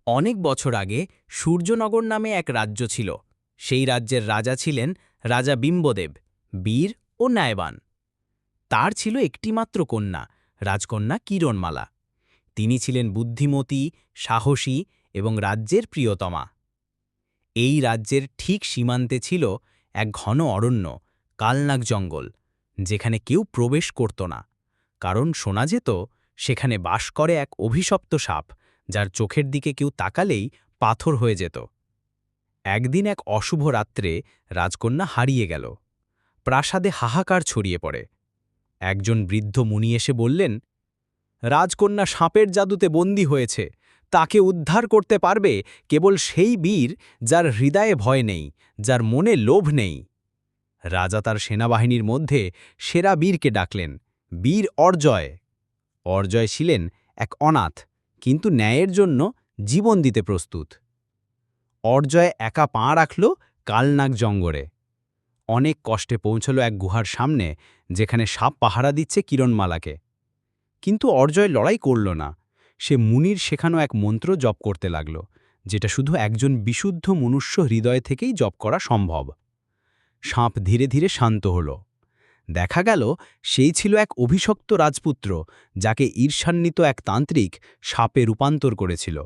অনেক বছর আগে সূর্যনগর নামে এক রাজ্য ছিল। সেই রাজ্যের রাজা ছিলেন রাজা বিম্বদেব, বীর ও ন্যায়বান। তার ছিল একটিমাত্র কন্যা, রাজকন্যা কিরণমালা। তিনি ছিলেন বুদ্ধিমতী, সাহসী এবং রাজ্যের প্রিয়তমা। এই রাজ্যের ঠিক সীমান্তে ছিল এক ঘন অরণ্য, কালনাগ জঙ্গল, যেখানে কেউ প্রবেশ করত না, কারণ শোনা যেত সেখানে বাস করে এক অভিশপ্ত সাপ, যার চোখের দিকে কেউ তাকালেই পাথর হয়ে যেত। একদিন এক অশুভ রাত্রে রাজকন্যা হারিয়ে গেল। প্রাসাদে হাহাকার ছড়িয়ে পড়ে। একজন বৃদ্ধ মুনি এসে বললেন, রাজকন্যা সাপের জাদুতে বন্দী হয়েছে। তাকে উদ্ধার করতে পারবে কেবল সেই বীর যার হৃদয়ে ভয় নেই, যার মনে লোভ নেই। রাজা তার সেনাবাহিনীর মধ্যে সেরা বীরকে ডাকলেন, বীর অর্জয়। অর্জয় ছিলেন এক অনাথ, কিন্তু ন্যায়ের জন্য জীবন দিতে প্রস্তুত। অর্জয় একা পা রাখল কালনাগ জঙ্গলে। অনেক কষ্টে পৌঁছল এক গুহার সামনে, যেখানে সাপ পাহারা দিচ্ছে কিরণমালাকে। কিন্তু অর্জয় লড়াই করল না। সে মুনির শেখানো এক মন্ত্র জপ করতে লাগল, যেটা শুধু একজন বিশুদ্ধ মনুষ্য হৃদয় থেকেই জপ করা সম্ভব। সাপ ধীরে ধীরে শান্ত হল। দেখা গেল সেই ছিল এক অভিশপ্ত রাজপুত্র, যাকে ঈর্ষান্বিত এক তান্ত্রিক সাপে রূপান্তর করেছিল।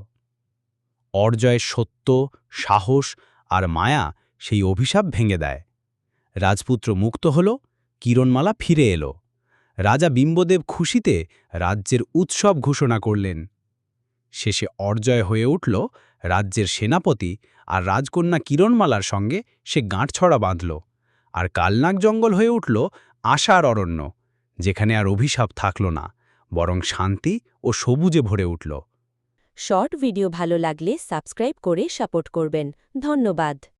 অর্জয়ের সত্য, সাহস আর মায়া সেই অভিশাপ ভেঙে দেয়। রাজপুত্র মুক্ত হল, কিরণমালা ফিরে এলো। রাজা বিম্বদেব খুশিতে রাজ্যের উৎসব ঘোষণা করলেন। শেষে অর্জয় হয়ে উঠল রাজ্যের সেনাপতি, আর রাজকন্যা কিরণমালার সঙ্গে সে গাঁটছড়া বাঁধল। আর কালনাগ জঙ্গল হয়ে উঠল আশার অরণ্য, যেখানে আর অভিশাপ থাকল না, বরং শান্তি ও সবুজে ভরে উঠল। শর্ট ভিডিও ভালো লাগলে সাবস্ক্রাইব করে সাপোর্ট করবেন। ধন্যবাদ।